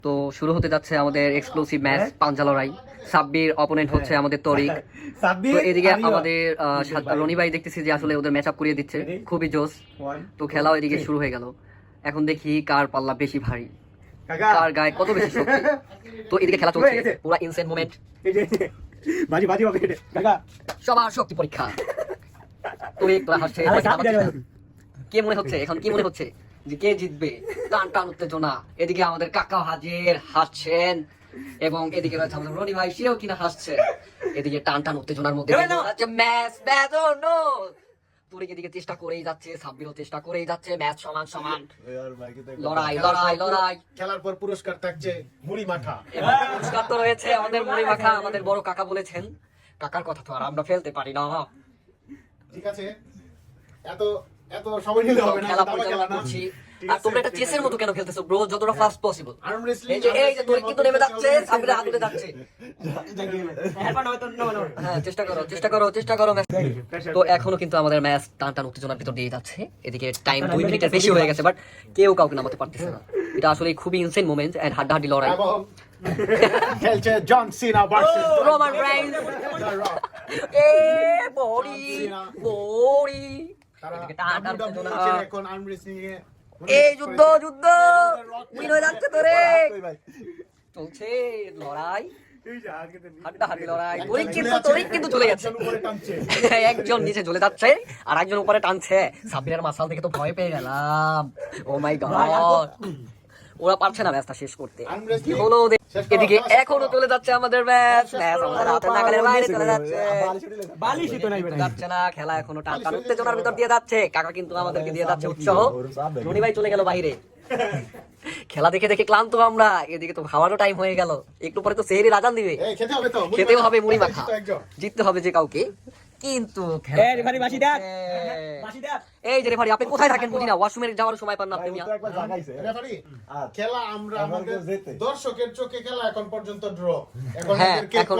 তো শুরু হতে যাচ্ছে আমাদের এক্সক্লুসিভ ম্যাচ পাঞ্জা লড়াই। সাব্বির অপোনেন্ট হচ্ছে আমাদের তরিক। তো এদিকে আমাদের রনি ভাই দেখতেছি যে আসলে ওদের ম্যাচ আপ করিয়ে দিচ্ছে, খুবই জোস। তো খেলাও এদিকে শুরু হয়ে গেল। এখন দেখি কার পাল্লা বেশি ভারী, কার গায়ে কত বেশি শক্তি। তো এদিকে খেলা চলছে, পুরো ইনসেন মোমেন্ট। সবার শক্তি পরীক্ষা। তরিক তোরা হাসছে, কে মনে হচ্ছে এখন কি মনে হচ্ছে যে কে জিতবে? টান টান উত্তেজনা। এদিকে আমাদের কাকাও হাজির, হাসছেন, এবং এদিকে রয়েছে আমাদের রনি ভাই, সেও কিনা হাসছে। এদিকে টান টান উত্তেজনার মধ্যে ম্যাচ তোর এদিকে চেষ্টা করেই যাচ্ছে, সাব্বিরও চেষ্টা করেই যাচ্ছে, ম্যাচ সমান সমান, লড়াই লড়াই লড়াই। খেলার পর পুরস্কার থাকছে মুড়ি মাখা। এবার পুরস্কার তো রয়েছে আমাদের মুড়ি মাখা। আমাদের বড় কাকা বলেছেন, কাকার কথা তো আর আমরা ফেলতে পারি না। ঠিক আছে, এত এত সময় নিলে হবে না। খেলা পরিচালনা করছি। আর তোমরা এটা চেসের মতো কেন খেলতেছো ব্রো? যতটা ফাস্ট পসিবল। এই যে তোরিক কিন্তু নেমে যাচ্ছে, সাব্বির হাত উঠে যাচ্ছে। হ্যাঁ, চেষ্টা করো চেষ্টা করো চেষ্টা করো। তো এখনো কিন্তু আমাদের ম্যাচ টান টান উত্তেজনার ভিতর দিয়ে যাচ্ছে। এদিকে টাইম 2 মিনিটের বেশি হয়ে গেছে, বাট কেউ কাউকে নামাতে পারতেছে না। এটা আসলে খুবই ইনসেন মোমেন্ট এন্ড হাড্ডাহাড্ডি লড়াই। খেলছে জন সিনা ভার্সেস রোমান রাইন্স। এ বডি বডি। এদিকে টান টান উত্তেজনা। এখন আর্ম রেসলিং এ এই যুদ্ধ যুদ্ধ উইন হয়ে যাচ্ছে তোরে। চলছে লড়াই, হাড্ডাহাড্ডি লড়াই। তোরিক কিন্তু চলে গেছে, একজন নিচে চলে যাচ্ছে আর একজন উপরে টানছে। সাব্বিরের মাসাল দেখে তো ভয় পেয়ে গেলাম। ও মাই গড, ওরা পারছে না ম্যাচটা শেষ করতে। কি হলো? এদিকে এখনো চলে যাচ্ছে আমাদের ম্যাচ, আমাদের হাতের নাগালের বাইরে চলে যাচ্ছে। যাচ্ছে না, খেলা এখনো টান টান উত্তেজনার ভিতর দিয়ে যাচ্ছে। কাকা কিন্তু আমাদেরকে দিয়ে যাচ্ছে উৎসাহ। রনি ভাই চলে গেল বাইরে। খেলা দেখে দেখে ক্লান্ত আমরা। এদিকে তো খাওয়ারও টাইম হয়ে গেল, একটু পরে তো সেহরির আজান দিবে, খেতেও হবে মুড়ি মাখা, জিততে হবে যে কাউকে। কিন্তু এই যে রেফারি, আপনি কোথায় থাকেন বুঝি না, ওয়াশরুমে যাওয়ার সময় পান না আপনি। খেলা আমরা আমাদের দর্শকের চোখে খেলা এখন পর্যন্ত ড্র। এখন হ্যাঁ, এখন